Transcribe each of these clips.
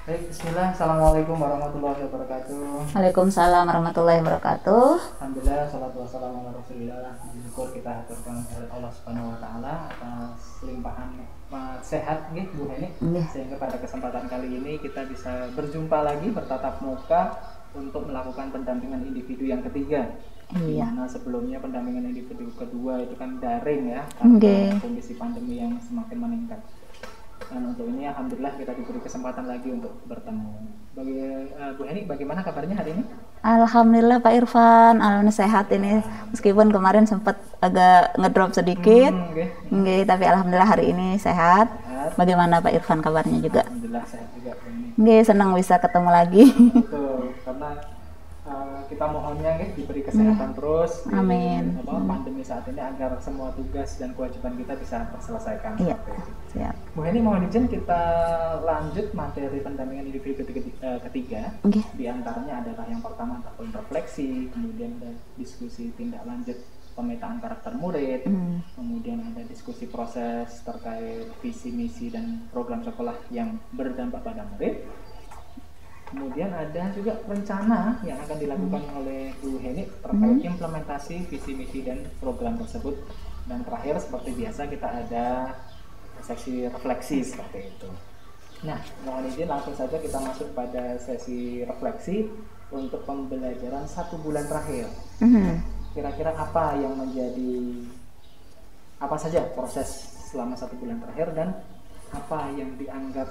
Baik, bismillah. Assalamualaikum warahmatullahi wabarakatuh. Waalaikumsalam warahmatullahi wabarakatuh. Alhamdulillah, salatu wassalamu ala rasulillah. Syukur kita haturkan kepada Allah Subhanahu wa taala atas limpahan nikmat sehat nggih Bu Heni. Sehingga pada kesempatan kali ini kita bisa berjumpa lagi bertatap muka untuk melakukan pendampingan individu yang ketiga. Iya. Dimana sebelumnya pendampingan individu kedua itu kan daring ya, karena kondisi pandemi yang semakin meningkat. Dan untuk ini alhamdulillah kita diberi kesempatan lagi untuk bertemu. Bagi Bu Heni, bagaimana kabarnya hari ini? Alhamdulillah Pak Irfan, alhamdulillah sehat ini. Meskipun kemarin sempat agak ngedrop sedikit, tapi alhamdulillah hari ini sehat. Bagaimana Pak Irfan kabarnya juga? Alhamdulillah sehat juga. Senang bisa ketemu lagi. Betul, karena kita mohonnya diberi kesehatan terus. Amin. Pandemi saat ini agar semua tugas dan kewajiban kita bisa terselesaikan. Iya. Siap. Bu Heni, mohon izin kita lanjut materi pendampingan individu ketiga. Di antaranya adalah yang pertama tahun refleksi, kemudian ada diskusi tindak lanjut pemetaan karakter murid, kemudian ada diskusi proses terkait visi misi dan program sekolah yang berdampak pada murid. Kemudian ada juga rencana yang akan dilakukan oleh Bu Heni terkait implementasi visi misi dan program tersebut. Dan terakhir seperti biasa kita ada sesi refleksi seperti itu. Nah, mohon izin langsung saja kita masuk pada sesi refleksi untuk pembelajaran 1 bulan terakhir. Kira-kira apa yang menjadi apa saja proses selama 1 bulan terakhir dan apa yang dianggap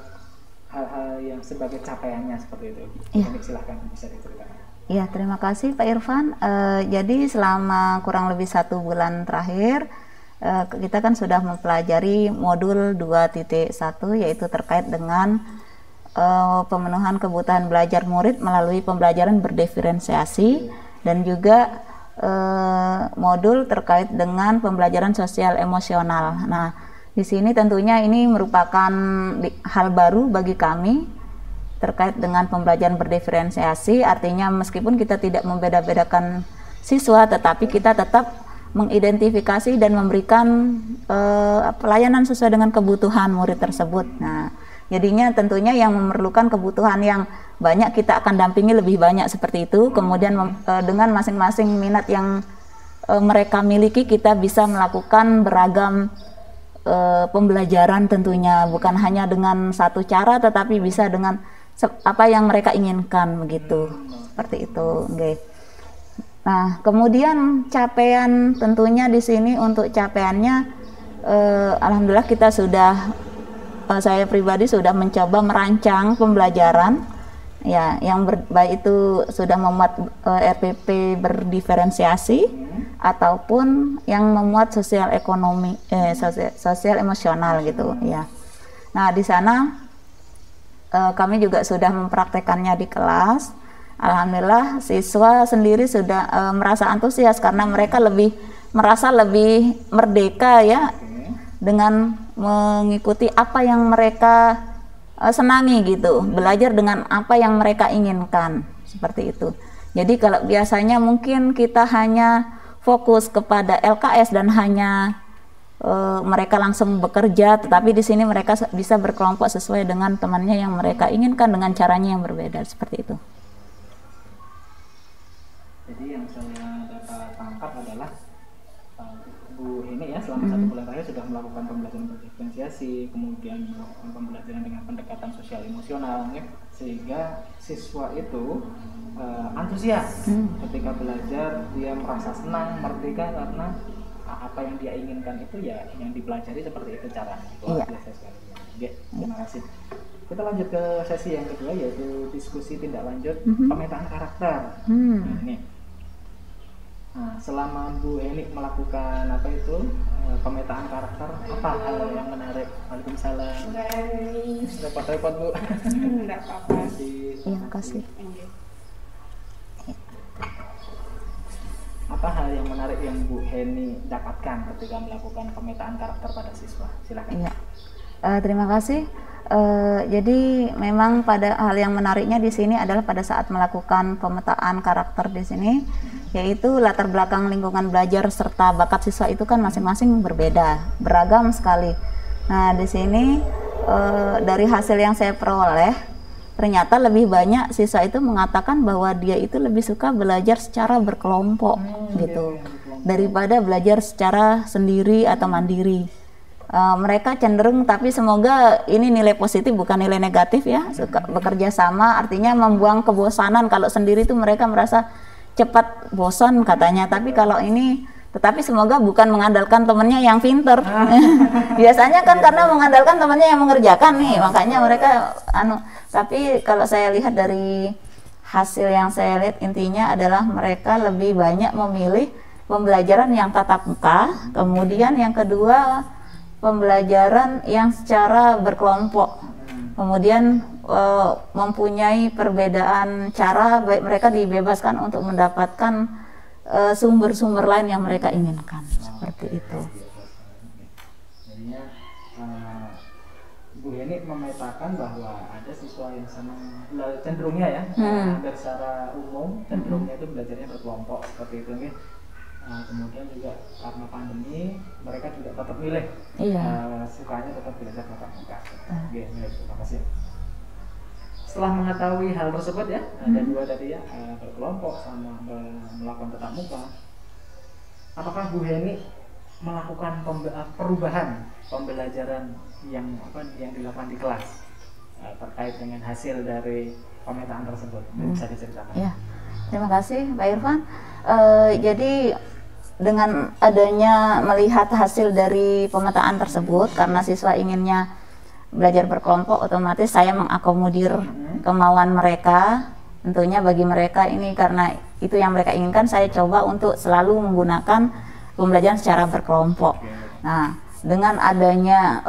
hal-hal yang sebagai capaiannya seperti itu. Jadi silahkan bisa diceritakan. Ya, terima kasih Pak Irfan. Jadi selama kurang lebih 1 bulan terakhir kita kan sudah mempelajari modul 2.1 yaitu terkait dengan pemenuhan kebutuhan belajar murid melalui pembelajaran berdiferensiasi dan juga modul terkait dengan pembelajaran sosial emosional. Nah, di sini tentunya ini merupakan hal baru bagi kami terkait dengan pembelajaran berdiferensiasi, artinya meskipun kita tidak membeda-bedakan siswa, tetapi kita tetap mengidentifikasi dan memberikan pelayanan sesuai dengan kebutuhan murid tersebut. Nah, jadinya tentunya yang memerlukan kebutuhan yang banyak kita akan dampingi lebih banyak seperti itu, kemudian dengan masing-masing minat yang mereka miliki kita bisa melakukan beragam pembelajaran tentunya, bukan hanya dengan satu cara tetapi bisa dengan apa yang mereka inginkan begitu. Seperti itu, Nah, kemudian capaian tentunya di sini untuk capaiannya alhamdulillah kita sudah saya pribadi sudah mencoba merancang pembelajaran ya yang baik itu sudah memuat RPP berdiferensiasi ataupun yang memuat sosial ekonomi sosial emosional gitu ya. Nah, di sana kami juga sudah mempraktekannya di kelas. Alhamdulillah siswa sendiri sudah merasa antusias karena mereka merasa lebih merdeka ya dengan mengikuti apa yang mereka senangi gitu, belajar dengan apa yang mereka inginkan seperti itu. Jadi kalau biasanya mungkin kita hanya fokus kepada LKS dan hanya mereka langsung bekerja, tetapi di sini mereka bisa berkelompok sesuai dengan temannya yang mereka inginkan dengan caranya yang berbeda seperti itu. Jadi yang saya dapat tangkap adalah Bu ini ya selama 1 bulan terakhir sudah melakukan pembelajaran berdiferensiasi, kemudian melakukan pembelajaran dengan pendekatan sosial emosional ya, sehingga siswa itu antusias ketika belajar, dia merasa senang, merdeka karena apa yang dia inginkan itu ya yang dipelajari seperti itu caranya. Luar biasa sekali. Terima kasih. Kita lanjut ke sesi yang kedua yaitu diskusi tindak lanjut pemetaan karakter. Nah, ini. Nah, selama Bu Heni melakukan pemetaan karakter, apa hal yang menarik? Waalaikumsalam. Repot-repot Bu. Enggak apa-apa. Terima kasih. Apa hal yang menarik yang Bu Heni dapatkan ketika melakukan pemetaan karakter pada siswa? Silakan. Terima kasih. Jadi memang pada hal yang menariknya di sini adalah pada saat melakukan pemetaan karakter di sini, yaitu latar belakang lingkungan belajar serta bakat siswa itu kan masing-masing berbeda, beragam sekali. Nah, di sini dari hasil yang saya peroleh ternyata lebih banyak siswa itu mengatakan bahwa dia itu lebih suka belajar secara berkelompok gitu daripada belajar secara sendiri atau mandiri. Mereka cenderung, tapi semoga ini nilai positif bukan nilai negatif ya, suka bekerja sama artinya membuang kebosanan. Kalau sendiri itu mereka merasa cepat bosan katanya, tapi kalau ini tetapi semoga bukan mengandalkan temannya yang pinter. Biasanya kan karena mengandalkan temannya yang mengerjakan nih, makanya mereka tapi kalau saya lihat dari hasil yang saya lihat, intinya adalah mereka lebih banyak memilih pembelajaran yang tatap muka, kemudian yang kedua pembelajaran yang secara berkelompok, kemudian mempunyai perbedaan cara, baik mereka dibebaskan untuk mendapatkan sumber-sumber lain yang mereka inginkan, seperti itu. Jadinya Bu Heni memetakan bahwa ada siswa yang senang cenderungnya ya, hampir secara umum cenderungnya itu belajarnya berkelompok seperti itu nih. Kemudian juga karena pandemi mereka juga tetap milih, sukanya tetap belajar tatap muka. Oke, terima kasih. Setelah mengetahui hal tersebut ya, ada dua tadi ya, berkelompok sama melakukan tatap muka. Apakah Bu Heni melakukan perubahan pembelajaran yang dilakukan di kelas terkait dengan hasil dari pemetaan tersebut? Bisa diceritakan? Ya, terima kasih Pak Irfan. Jadi dengan adanya melihat hasil dari pemetaan tersebut, karena siswa inginnya belajar berkelompok, otomatis saya mengakomodir kemauan mereka. Tentunya bagi mereka ini, karena itu yang mereka inginkan, saya coba untuk selalu menggunakan pembelajaran secara berkelompok. Nah, dengan adanya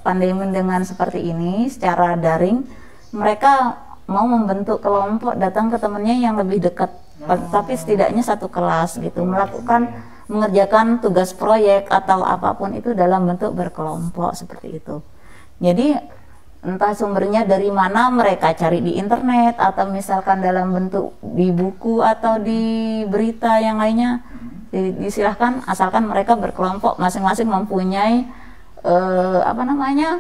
pandemi dengan seperti ini secara daring, mereka mau membentuk kelompok, datang ke temannya yang lebih dekat, tapi setidaknya satu kelas gitu, mengerjakan tugas proyek atau apapun itu dalam bentuk berkelompok seperti itu. Jadi entah sumbernya dari mana, mereka cari di internet atau misalkan dalam bentuk di buku atau di berita yang lainnya, disilahkan, asalkan mereka berkelompok, masing-masing mempunyai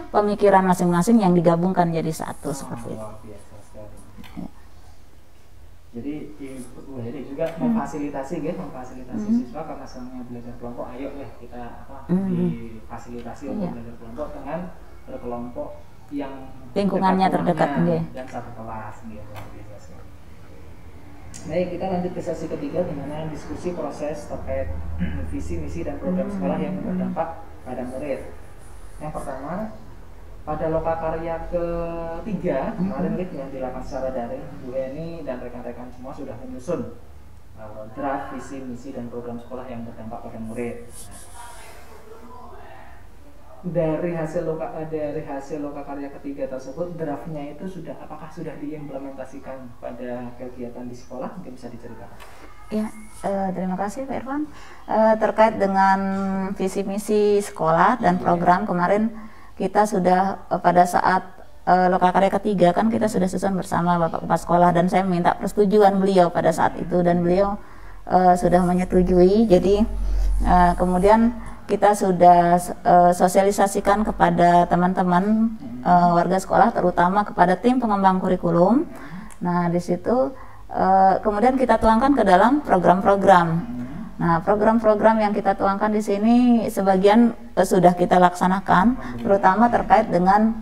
pemikiran masing-masing yang digabungkan jadi satu seperti itu. Jadi Bu Heni juga memfasilitasi siswa karena senangnya belajar kelompok, ayo kita difasilitasi untuk belajar kelompok dengan berkelompok yang lingkungannya terdekat dan satu kelas gitu. Baik, kita lanjut ke sesi ketiga, di mana diskusi proses terkait visi, misi, dan program sekolah yang berdampak pada murid. Yang pertama, pada lokakarya ketiga kemarin yang dilakukan secara daring, Bu Heni dan rekan-rekan semua sudah menyusun draft visi, misi, dan program sekolah yang berdampak pada murid. Dari hasil lokakarya ketiga tersebut, draftnya itu apakah sudah diimplementasikan pada kegiatan di sekolah? Mungkin bisa diceritakan. Ya, terima kasih Pak Irfan. Terkait dengan visi misi sekolah dan program, kemarin kita sudah pada saat lokakarya ketiga kan kita sudah susun bersama Bapak Kepala Sekolah, dan saya minta persetujuan beliau pada saat itu, dan beliau sudah menyetujui. Jadi kemudian kita sudah sosialisasikan kepada teman-teman warga sekolah, terutama kepada tim pengembang kurikulum. Nah, di situ kemudian kita tuangkan ke dalam program-program. Nah, program-program yang kita tuangkan di sini sebagian sudah kita laksanakan, terutama terkait dengan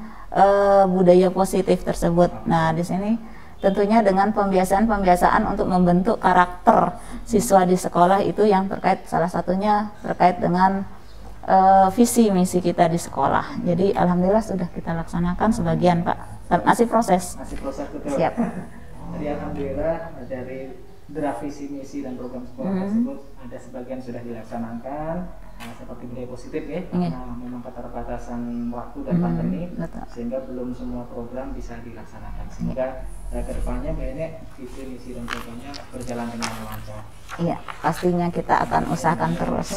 budaya positif tersebut. Nah, di sini tentunya dengan pembiasaan untuk membentuk karakter siswa di sekolah itu yang terkait, salah satunya terkait dengan visi misi kita di sekolah. Jadi alhamdulillah sudah kita laksanakan sebagian Pak. Masih proses. Betul. Siap. Jadi alhamdulillah dari draft visi misi dan program sekolah tersebut ada sebagian sudah dilaksanakan. Seperti budaya positif ya, karena memang keterbatasan waktu dan pandemi, sehingga belum semua program bisa dilaksanakan. Semoga kedepannya banyak visi misi dan programnya berjalan dengan lancar. Iya, pastinya kita akan usahakan terus.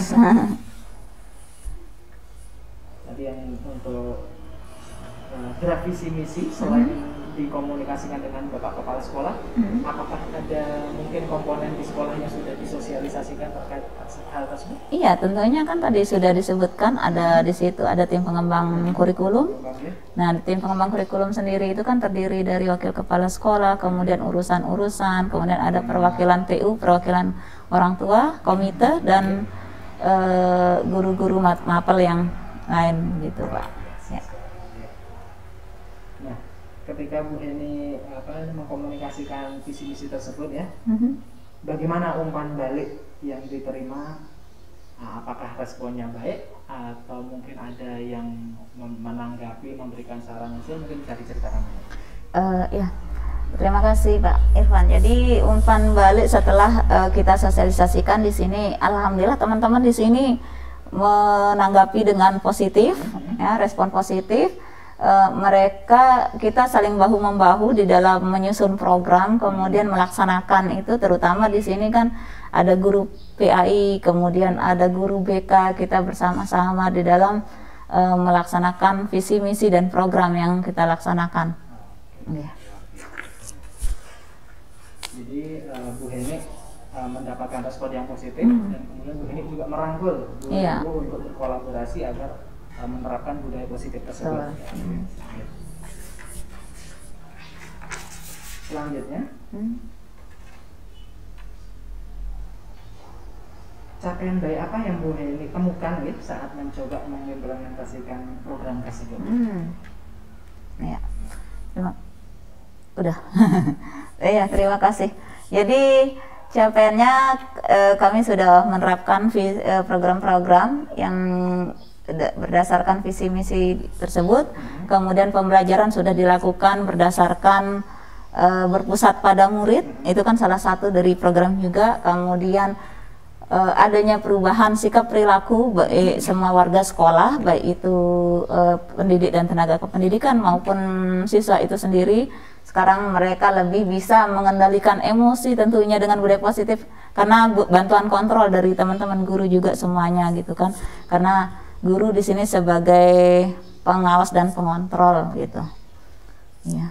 Tadi yang untuk draft visi misi, selain dikomunikasikan dengan Bapak Kepala Sekolah, apakah ada mungkin komponen di sekolah yang sudah disosialisasikan terkait hal tersebut? Iya, tentunya kan tadi sudah disebutkan ada di situ ada tim pengembang kurikulum. Nah, tim pengembang kurikulum sendiri itu kan terdiri dari wakil kepala sekolah, kemudian urusan-urusan, kemudian ada perwakilan PU, perwakilan orang tua, komite, dan guru-guru mapel yang lain gitu, Pak. Ya. Nah, ketika Bu Heni mengkomunikasikan visi misi tersebut ya, bagaimana umpan balik yang diterima? Apakah responnya baik atau mungkin ada yang menanggapi, memberikan saran hasil, mungkin bisa diceritakan? Ya, terima kasih Pak Irfan. Jadi umpan balik setelah kita sosialisasikan di sini, alhamdulillah teman-teman di sini menanggapi dengan positif, ya, respon positif. Kita saling bahu membahu di dalam menyusun program, kemudian melaksanakan itu, terutama di sini kan ada guru PAI, kemudian ada guru BK, kita bersama-sama di dalam melaksanakan visi misi dan program yang kita laksanakan. Ya. Jadi Bu Heni mendapatkan respon yang positif, dan kemudian Bu Heni juga merangkul guru untuk berkolaborasi agar menerapkan budaya positif tersebut. Selanjutnya, capaian baik apa yang Bu Heni temukan saat mencoba mengimplementasikan program tersebut? Ya, udah. Ya, terima kasih. Jadi capaiannya kami sudah menerapkan program-program yang berdasarkan visi misi tersebut. Kemudian pembelajaran sudah dilakukan berdasarkan berpusat pada murid, itu kan salah satu dari program juga. Kemudian adanya perubahan sikap perilaku baik semua warga sekolah, baik itu pendidik dan tenaga kependidikan maupun siswa itu sendiri. Sekarang mereka lebih bisa mengendalikan emosi tentunya dengan budaya positif, karena bantuan kontrol dari teman-teman guru juga semuanya gitu kan, karena guru di sini sebagai pengawas dan pengontrol gitu. Ya.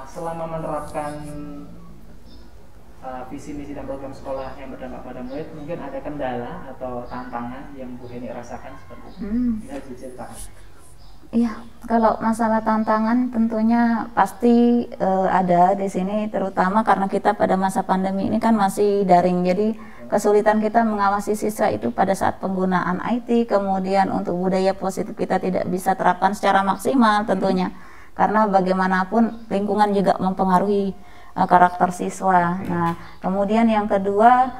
Selama menerapkan visi misi dan program sekolah yang berdampak pada murid, mungkin ada kendala atau tantangan yang Bu Heni rasakan seperti itu? Bisa diceritakan? Iya, kalau masalah tantangan tentunya pasti ada di sini, terutama karena kita pada masa pandemi ini kan masih daring, jadi kesulitan kita mengawasi siswa itu pada saat penggunaan IT, kemudian untuk budaya positif kita tidak bisa terapkan secara maksimal tentunya, karena bagaimanapun lingkungan juga mempengaruhi karakter siswa. Nah, kemudian yang kedua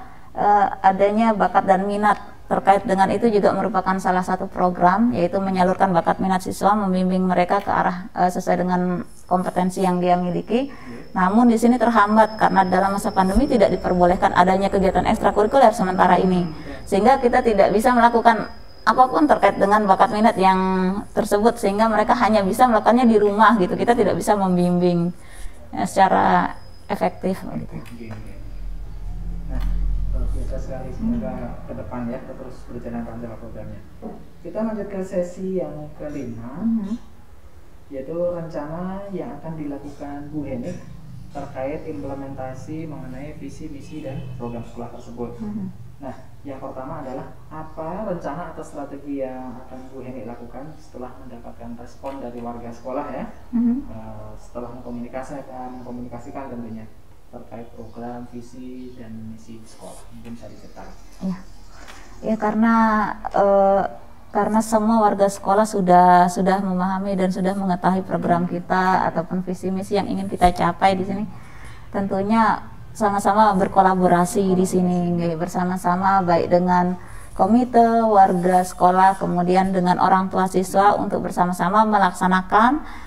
adanya bakat dan minat. Terkait dengan itu juga merupakan salah satu program, yaitu menyalurkan bakat minat siswa, membimbing mereka ke arah sesuai dengan kompetensi yang dia miliki. Namun di sini terhambat karena dalam masa pandemi tidak diperbolehkan adanya kegiatan ekstrakurikuler sementara ini, sehingga kita tidak bisa melakukan apapun terkait dengan bakat minat yang tersebut, sehingga mereka hanya bisa melakukannya di rumah gitu. Kita tidak bisa membimbing secara efektif gitu. Biasa sekali, semoga ke depan ya terus berjalan lancar programnya. Kita lanjut ke sesi yang kelima, yaitu rencana yang akan dilakukan Bu Heni terkait implementasi mengenai visi misi dan program sekolah tersebut. Nah, yang pertama adalah apa rencana atau strategi yang akan Bu Heni lakukan setelah mendapatkan respon dari warga sekolah ya, setelah mengkomunikasikan tentunya terkait program, visi, dan misi sekolah. Mungkin bisa diceritakan. Ya, karena semua warga sekolah sudah memahami dan sudah mengetahui program kita ataupun visi misi yang ingin kita capai di sini. Tentunya sama-sama berkolaborasi di sini, bersama-sama baik dengan komite, warga sekolah, kemudian dengan orang tua siswa untuk bersama-sama melaksanakan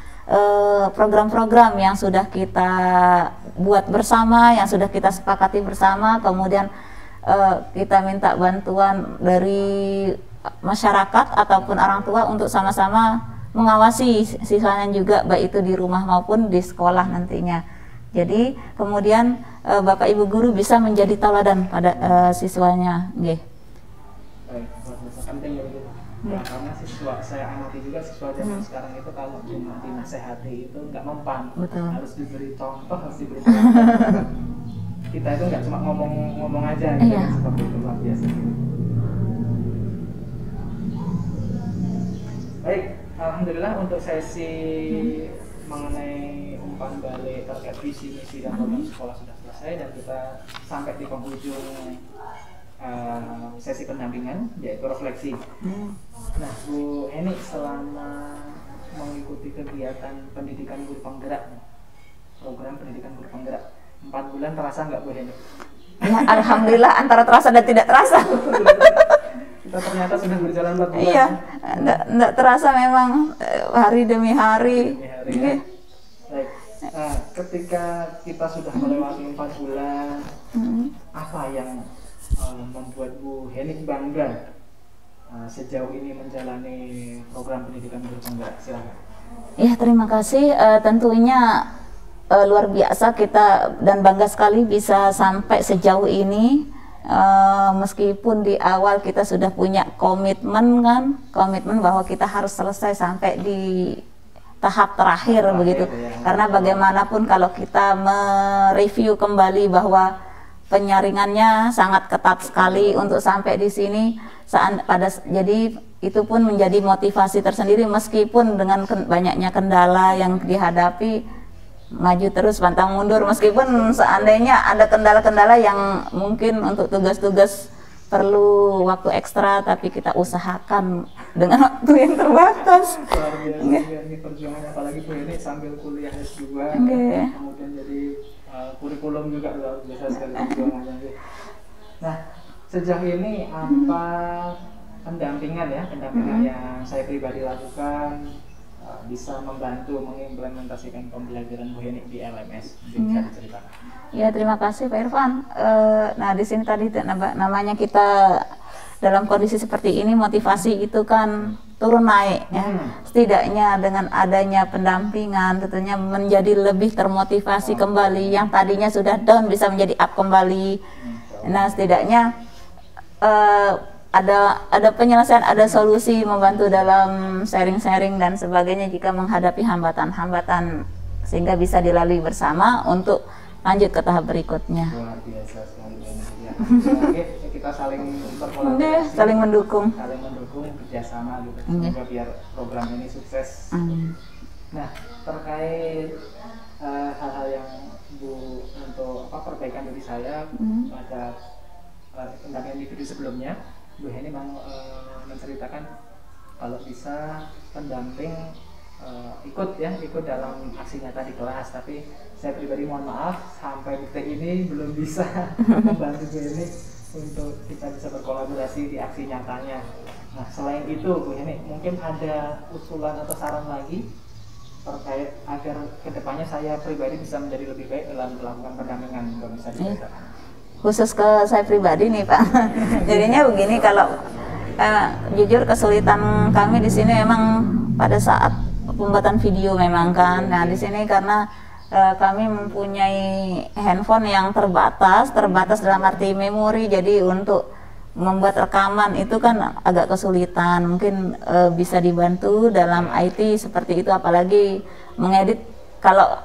program-program yang sudah kita buat bersama, yang sudah kita sepakati bersama. Kemudian kita minta bantuan dari masyarakat ataupun orang tua untuk sama-sama mengawasi siswanya juga, baik itu di rumah maupun di sekolah nantinya. Jadi kemudian Bapak Ibu guru bisa menjadi tauladan pada siswanya. Baik, penting ya begitu. Nah, karena siswa saya amati juga siswa zaman sekarang itu kalau cuma dinasehati itu nggak mempan. Betul. Harus diberi contoh, harus diberi contoh. Kita itu nggak cuma ngomong aja gitu, kan, seperti itu luar biasa. Baik, alhamdulillah untuk sesi mengenai umpan balik terkait visi misi dan program sekolah sudah selesai, dan kita sampai di penghujung sesi pendampingan yaitu refleksi. Nah, Bu Heni, selama mengikuti kegiatan pendidikan guru penggerak, program pendidikan guru penggerak 4 bulan, terasa nggak Bu Heni? Ya, alhamdulillah antara terasa dan tidak terasa. Kita ternyata sudah berjalan 4 bulan. Iya, enggak terasa memang hari demi hari. Ya. Baik. Nah, ketika kita sudah melewati 4 bulan, apa yang membuat Bu Heni bangga sejauh ini menjalani program pendidikan guru penggerak? Silakan. Ya, terima kasih. Tentunya luar biasa kita dan bangga sekali bisa sampai sejauh ini. Meskipun di awal kita sudah punya komitmen bahwa kita harus selesai sampai di tahap terakhir begitu. Karena bagaimanapun kalau kita mereview kembali bahwa penyaringannya sangat ketat sekali untuk sampai di sini, jadi itu pun menjadi motivasi tersendiri meskipun dengan banyaknya kendala yang dihadapi, maju terus pantang mundur meskipun seandainya ada kendala-kendala yang mungkin untuk tugas-tugas perlu waktu ekstra, tapi kita usahakan dengan waktu yang terbatas. Luar biasa ini perjuangannya, apalagi Bu Heni sambil kuliah S2, kemudian jadi kurikulum juga luar biasa sekali perjuangannya. Nah, sejauh ini apa pendampingan yang saya pribadi lakukan bisa membantu mengimplementasikan pembelajaran Bu Heni di LMS? Mungkin bisa diceritakan. Ya, terima kasih Pak Irfan. Nah, di sini tadi namanya kita dalam kondisi seperti ini, motivasi itu kan turun naik ya. Setidaknya dengan adanya pendampingan tentunya menjadi lebih termotivasi kembali, yang tadinya sudah down bisa menjadi up kembali. Nah, setidaknya ada penyelesaian, ada solusi, membantu dalam sharing-sharing dan sebagainya jika menghadapi hambatan-hambatan, sehingga bisa dilalui bersama untuk lanjut ke tahap berikutnya. Luar biasa sekali ya. Oke, kita saling berkolaborasi, saling mendukung, kerjasama gitu, semoga biar program ini sukses. Nah, terkait hal-hal yang Bu untuk perbaikan dari saya pada pendampingan di video sebelumnya, Bu Heni mau menceritakan kalau bisa pendamping ikut dalam aksi nyata di kelas, tapi saya pribadi mohon maaf sampai detik ini belum bisa membantu Bu Heni untuk kita bisa berkolaborasi di aksi nyatanya. Nah, selain itu Bu Heni mungkin ada usulan atau saran lagi terkait agar kedepannya saya pribadi bisa menjadi lebih baik dalam melakukan pendampingan, kalau bisa diceritakan. Khusus ke saya pribadi nih Pak, jadinya begini, kalau jujur kesulitan kami di sini memang pada saat pembuatan video memang kan. Nah, di sini karena kami mempunyai handphone yang terbatas dalam arti memori, jadi untuk membuat rekaman itu kan agak kesulitan. Mungkin bisa dibantu dalam IT seperti itu, apalagi mengedit. Kalau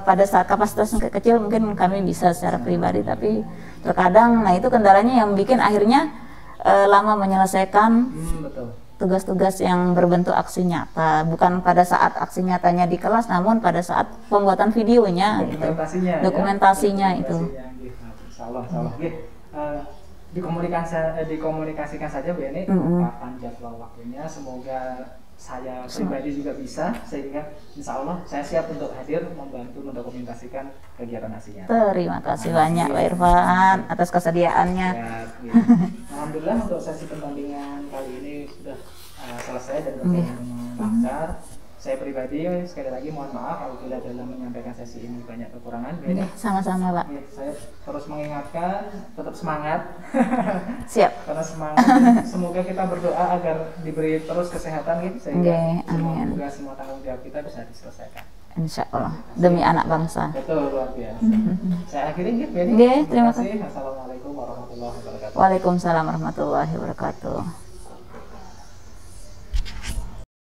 pada saat kapasitasnya kecil mungkin kami bisa secara pribadi, tapi terkadang itu kendalanya yang bikin akhirnya lama menyelesaikan tugas-tugas yang berbentuk aksi nyata, bukan pada saat aksi nyatanya di kelas, namun pada saat pembuatan videonya, dokumentasinya itu. Dikomunikasikan saja Bu Heni kapan jadwal waktunya, semoga saya pribadi juga bisa, sehingga insya Allah saya siap untuk hadir membantu mendokumentasikan kegiatan aksinya. Terima kasih banyak Pak Irfan atas kesediaannya. Alhamdulillah untuk sesi pendampingan kali ini sudah selesai dan berjalan dengan lancar. Saya pribadi sekali lagi mohon maaf apabila dalam menyampaikan sesi ini banyak kekurangan. Sama-sama Pak. Saya terus mengingatkan, tetap semangat. Siap. Karena semangat, semoga kita berdoa agar diberi terus kesehatan gitu, sehingga semoga semua tanggung jawab kita bisa diselesaikan. Insya Allah, demi anak bangsa. Betul, luar biasa. Saya akhiri gitu. Terima kasih. Assalamualaikum warahmatullahi wabarakatuh. Waalaikumsalam warahmatullahi wabarakatuh.